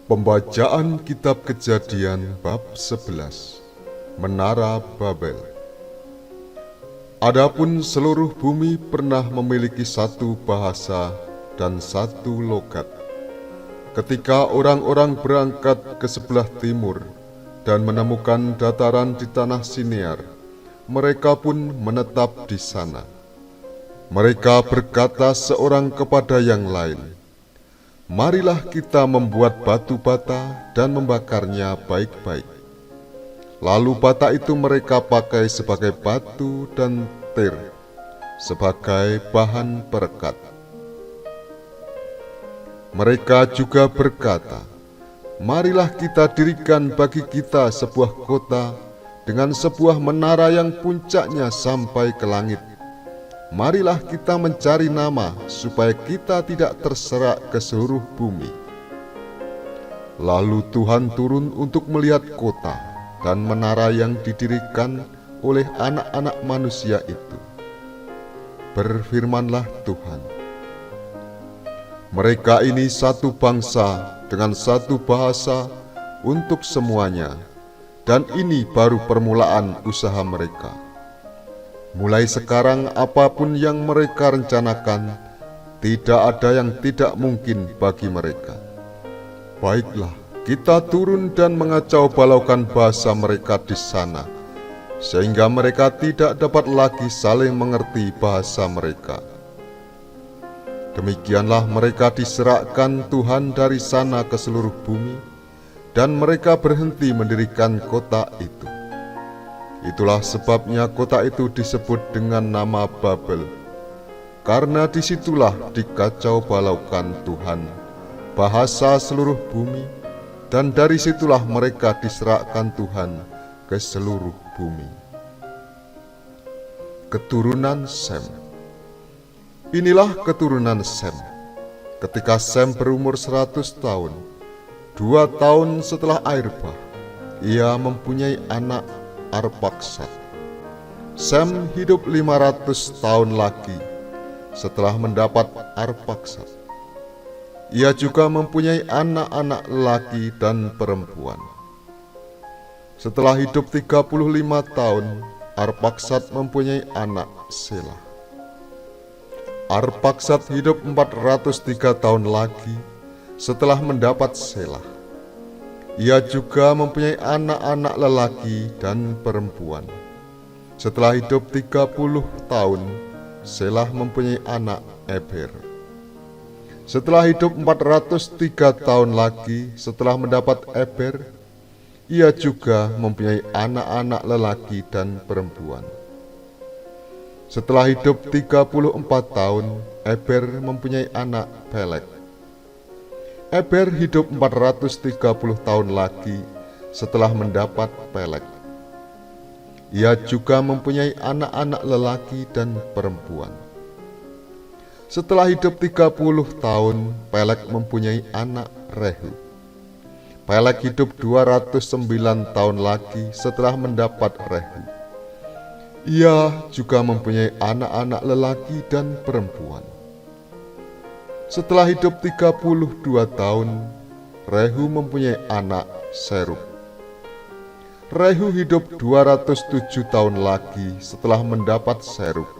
Pembacaan Kitab Kejadian bab 11, Menara Babel. Adapun seluruh bumi pernah memiliki satu bahasa dan satu logat. Ketika orang-orang berangkat ke sebelah timur dan menemukan dataran di tanah Sinear, mereka pun menetap di sana. Mereka berkata seorang kepada yang lain, "Marilah kita membuat batu bata dan membakarnya baik-baik." Lalu bata itu mereka pakai sebagai batu dan tir, sebagai bahan perekat. Mereka juga berkata, "Marilah kita dirikan bagi kita sebuah kota dengan sebuah menara yang puncaknya sampai ke langit. Marilah kita mencari nama supaya kita tidak terserak ke seluruh bumi." Lalu Tuhan turun untuk melihat kota dan menara yang didirikan oleh anak-anak manusia itu. Berfirmanlah Tuhan, "Mereka ini satu bangsa dengan satu bahasa untuk semuanya, dan ini baru permulaan usaha mereka. Mulai sekarang apapun yang mereka rencanakan, tidak ada yang tidak mungkin bagi mereka. Baiklah, kita turun dan mengacau balaukan bahasa mereka di sana, sehingga mereka tidak dapat lagi saling mengerti bahasa mereka." Demikianlah mereka diserahkan Tuhan dari sana ke seluruh bumi, dan mereka berhenti mendirikan kota itu. Itulah sebabnya kota itu disebut dengan nama Babel, karena disitulah dikacau balaukan Tuhan bahasa seluruh bumi, dan dari situlah mereka diserahkan Tuhan ke seluruh bumi. Keturunan Sem. Inilah keturunan Sem. Ketika Sem berumur 100 tahun, 2 tahun setelah air bah, ia mempunyai anak Arpaksad. Sem hidup 500 tahun lagi setelah mendapat Arpaksad. Ia juga mempunyai anak-anak lelaki dan perempuan. Setelah hidup 35 tahun, Arpaksad mempunyai anak Selah. Arpaksad hidup 403 tahun lagi setelah mendapat Selah. Ia juga mempunyai anak-anak lelaki dan perempuan. Setelah hidup 30 tahun, Selah mempunyai anak Eber. Setelah hidup 403 tahun lagi setelah mendapat Eber, ia juga mempunyai anak-anak lelaki dan perempuan. Setelah hidup 34 tahun, Eber mempunyai anak Pelek. Eber hidup 430 tahun lagi setelah mendapat Pelek. Ia juga mempunyai anak-anak lelaki dan perempuan. Setelah hidup 30 tahun, Pelek mempunyai anak Rehu. Pelek hidup 209 tahun lagi setelah mendapat Rehu. Ia juga mempunyai anak-anak lelaki dan perempuan. Setelah hidup 32 tahun, Rehu mempunyai anak Serug. Rehu hidup 207 tahun lagi setelah mendapat Serug.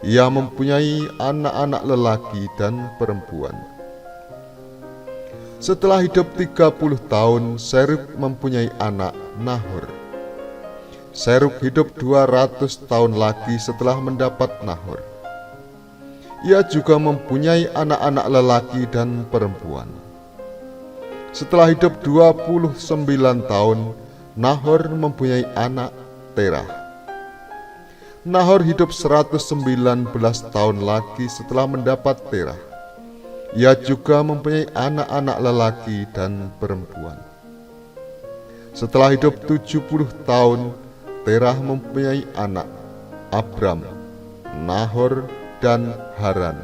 Ia mempunyai anak-anak lelaki dan perempuan. Setelah hidup 30 tahun, Serug mempunyai anak Nahor. Serug hidup 200 tahun lagi setelah mendapat Nahor. Ia juga mempunyai anak-anak lelaki dan perempuan. Setelah hidup 29 tahun, Nahor mempunyai anak Terah. Nahor hidup 119 tahun lagi setelah mendapat Terah. Ia juga mempunyai anak-anak lelaki dan perempuan. Setelah hidup 70 tahun, Terah mempunyai anak Abram, Nahor, dan Haran.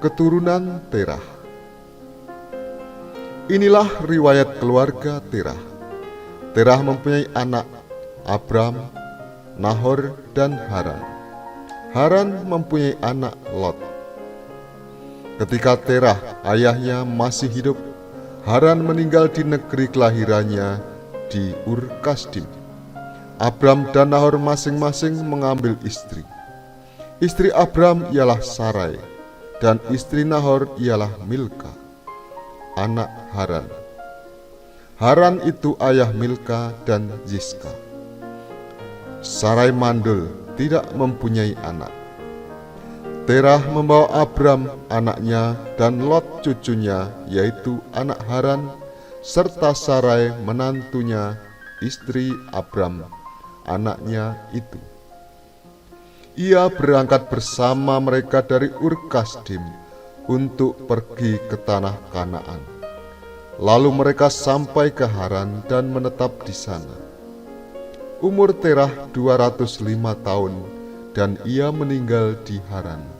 Keturunan Terah. Inilah riwayat keluarga Terah. Terah mempunyai anak Abram, Nahor, dan Haran. Haran mempunyai anak Lot. Ketika Terah ayahnya masih hidup, Haran meninggal di negeri kelahirannya di Ur Kasdim. Abram dan Nahor masing-masing mengambil istri. Istri Abram ialah Sarai, dan istri Nahor ialah Milka, anak Haran. Haran itu ayah Milka dan Yiska. Sarai mandul, tidak mempunyai anak. Terah membawa Abram anaknya dan Lot cucunya, yaitu anak Haran, serta Sarai menantunya, istri Abram, anaknya itu. Ia berangkat bersama mereka dari Ur Kasdim untuk pergi ke tanah Kanaan. Lalu mereka sampai ke Haran dan menetap di sana. Umur Terah 205 tahun, dan ia meninggal di Haran.